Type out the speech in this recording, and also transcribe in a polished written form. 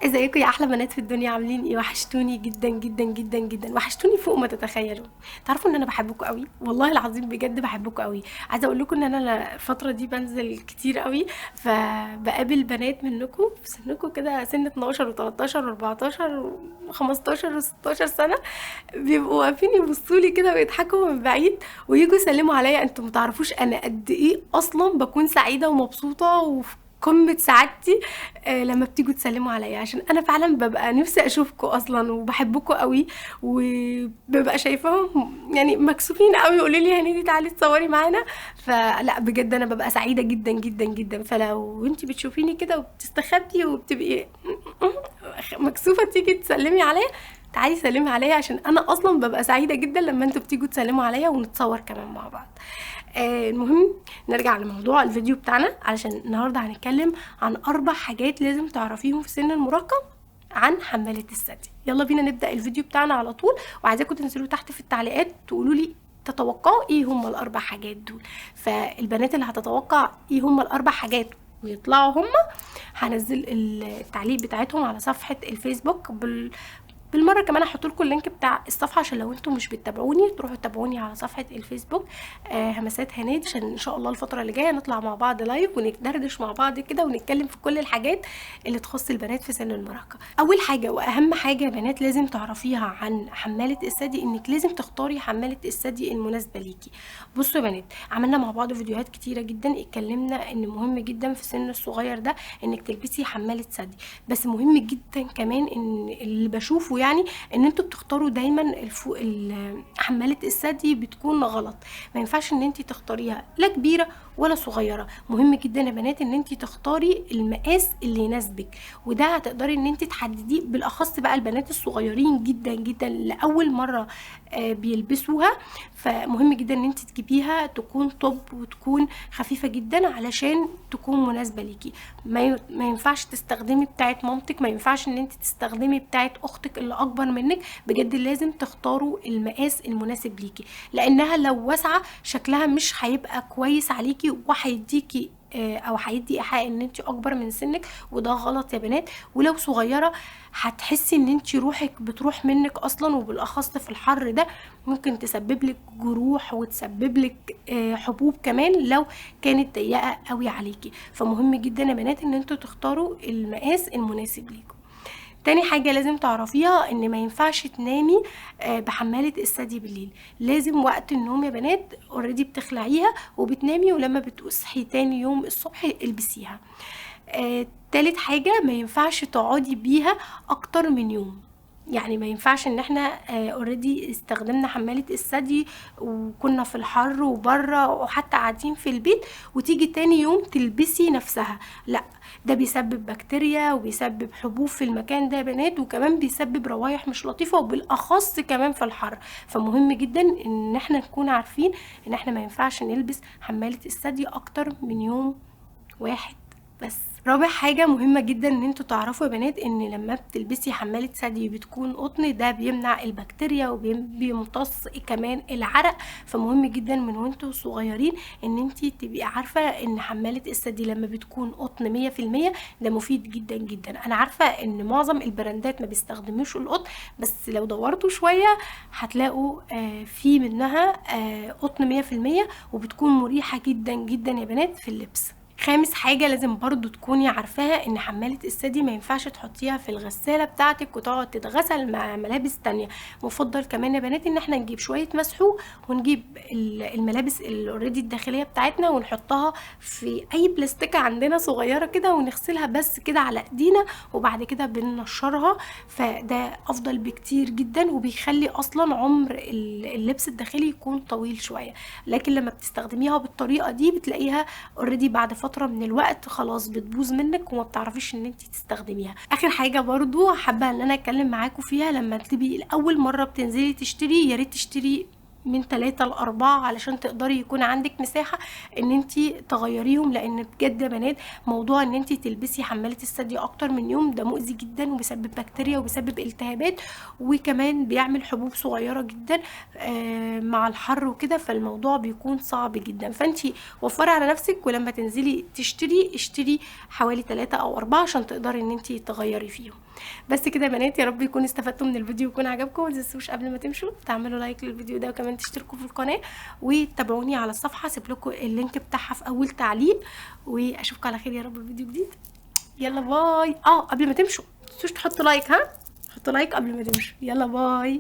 ازيكم يا احلى بنات في الدنيا؟ عاملين ايه؟ وحشتوني جدا جدا جدا جدا، وحشتوني فوق ما تتخيلوا. تعرفوا ان انا بحبكم قوي، والله العظيم بجد بحبكم قوي. عايزه اقول لكم ان انا الفتره دي بنزل كتير قوي، فبقابل بنات منكم في سنكم كده، سن 12 و13 و14 و15 و16 سنه، بيبقوا واقفين يبصوا لي كده ويضحكوا من بعيد ويجوا يسلموا عليا. انتوا متعرفوش انا قد ايه اصلا بكون سعيده ومبسوطه وفي قمة سعادتي لما بتيجوا تسلموا عليا، عشان انا فعلا ببقى نفسي اشوفكم اصلا وبحبكم قوي، وببقى شايفاهم يعني مكسوفين قوي يقولوا لي هنيدي تعالي تصوري معانا. فلا بجد انا ببقى سعيده جدا جدا جدا. فلو انت بتشوفيني كده وبتستخبي وبتبقي مكسوفه تيجي تسلمي عليا، تعالي سلمي عليا، عشان انا اصلا ببقى سعيده جدا لما انتوا بتيجوا تسلموا عليا ونتصور كمان مع بعض. المهم نرجع لموضوع الفيديو بتاعنا، علشان النهارده هنتكلم عن 4 حاجات لازم تعرفيهم في سن المراهقه عن حمالة الثدي. يلا بينا نبدأ الفيديو بتاعنا على طول، وعايزاكم تنزلوا تحت في التعليقات تقولوا لي تتوقعوا ايه هم ال4 حاجات دول. فالبنات اللي هتتوقع ايه هم ال4 حاجات ويطلعوا هم، هنزل التعليق بتاعتهم على صفحة الفيسبوك. بالمره كمان هحط لكم اللينك بتاع الصفحه، عشان لو انتم مش بتتابعوني تروحوا تتابعوني على صفحه الفيسبوك همسات هنادي، عشان ان شاء الله الفتره اللي جايه نطلع مع بعض لايف وندردش مع بعض كده ونتكلم في كل الحاجات اللي تخص البنات في سن المراهقه. اول حاجه واهم حاجه يا بنات لازم تعرفيها عن حماله الثدي، انك لازم تختاري حماله الثدي المناسبه ليكي. بصوا يا بنات، عملنا مع بعض فيديوهات كتيره جدا اتكلمنا ان مهم جدا في السن الصغير ده انك تلبسي حماله ثدي، بس مهم جدا كمان ان اللي بشوفه يعني ان انتوا بتختاروا دايما حمالة الثدي بتكون غلط. ما ينفعش ان انت تختاريها لا كبيرة ولا صغيرة. مهم جدا يا بنات ان انت تختاري المقاس اللي يناسبك، وده هتقدري ان انت تحدديه، بالاخص بقى البنات الصغيرين جدا جدا لاول مرة بيلبسوها. فمهم جدا ان انت تجيبيها تكون توب وتكون خفيفة جدا علشان تكون مناسبة ليكي. ما ينفعش تستخدمي بتاعت مامتك، ما ينفعش ان انت تستخدمي بتاعت اختك اللي اكبر منك. بجد لازم تختاروا المقاس المناسب ليكي، لانها لو واسعة شكلها مش هيبقى كويس عليكي وهيديكي او هيدي ايحاء ان انت اكبر من سنك، وده غلط يا بنات. ولو صغيره هتحسي ان انت روحك بتروح منك اصلا، وبالاخص في الحر ده ممكن تسبب لك جروح وتسبب لك حبوب كمان لو كانت ضيقه قوي عليكي. فمهم جدا يا بنات ان انتوا تختاروا المقاس المناسب ليكم. تاني حاجة لازم تعرفيها ان ما ينفعش تنامي بحمالة الثدي بالليل. لازم وقت النوم يا بنات اوريدي بتخلعيها وبتنامي، ولما بتصحي تاني يوم الصبح البسيها. تالت حاجة ما ينفعش تقعدي بيها اكتر من يوم. يعني ما ينفعش ان احنا اوريدي استخدمنا حمالة الثدي وكنا في الحر وبره وحتى قاعدين في البيت وتيجي تاني يوم تلبسي نفسها، لا، ده بيسبب بكتيريا وبيسبب حبوب في المكان ده يا بنات، وكمان بيسبب روايح مش لطيفة، وبالاخص كمان في الحر. فمهم جدا ان احنا نكون عارفين ان احنا ما ينفعش نلبس حمالة الثدي اكتر من يوم واحد بس. رابع حاجة مهمة جدا ان انتوا تعرفوا يا بنات ان لما بتلبسي حمالة ثدي بتكون قطن، ده بيمنع البكتيريا وبيمتص كمان العرق. فمهم جدا من وانتوا صغيرين ان انتي تبقي عارفة ان حمالة الثدي لما بتكون قطن 100% ده مفيد جدا جدا. انا عارفة ان معظم البراندات ما بيستخدموش القطن، بس لو دورتوا شوية هتلاقوا في منها قطن 100%، وبتكون مريحة جدا جدا يا بنات في اللبس. خامس حاجة لازم برضو تكوني عارفاها ان حمالة الثدي ما ينفعش تحطيها في الغسالة بتاعتك وتقعد تتغسل مع ملابس تانية. مفضل كمان يا بنات ان احنا نجيب شوية مسحوق ونجيب الملابس الاوريدي الداخلية بتاعتنا ونحطها في اي بلاستيكة عندنا صغيرة كده ونغسلها بس كده على ايدينا، وبعد كده بننشرها. فده افضل بكتير جدا وبيخلي اصلا عمر اللبس الداخلي يكون طويل شوية. لكن لما بتستخدميها بالطريقة دي بتلاقيها اوريدي بعد فترة من الوقت خلاص بتبوظ منك وما بتعرفيش ان انت تستخدميها. اخر حاجة برضو حابة ان انا اتكلم معاكم فيها، لما تبقي اول مرة بتنزلي تشتري، يا ريت تشتري من 3 ل4 علشان تقدري يكون عندك مساحة ان انتي تغيريهم، لان بجد يا بنات موضوع ان انتي تلبسي حمالة الثدي اكتر من يوم ده مؤذي جدا وبيسبب بكتيريا وبيسبب التهابات، وكمان بيعمل حبوب صغيرة جدا مع الحر وكده، فالموضوع بيكون صعب جدا. فانتي وفري على نفسك، ولما تنزلي تشتري اشتري حوالي 3 أو 4 عشان تقدري ان انتي تغيري فيهم. بس كده يا بنات، يا رب يكون استفدتوا من الفيديو ويكون عجبكم. ما تنسوش قبل ما تمشوا تعملوا لايك للفيديو ده، وكمان تشتركوا في القناه وتتابعوني على الصفحه، سيب لكم اللينك بتاعها في اول تعليق. واشوفكم على خير يا رب في فيديو جديد. يلا باي. قبل ما تمشوا ما تنسوش تحطوا لايك، حطوا لايك قبل ما تمشوا. يلا باي.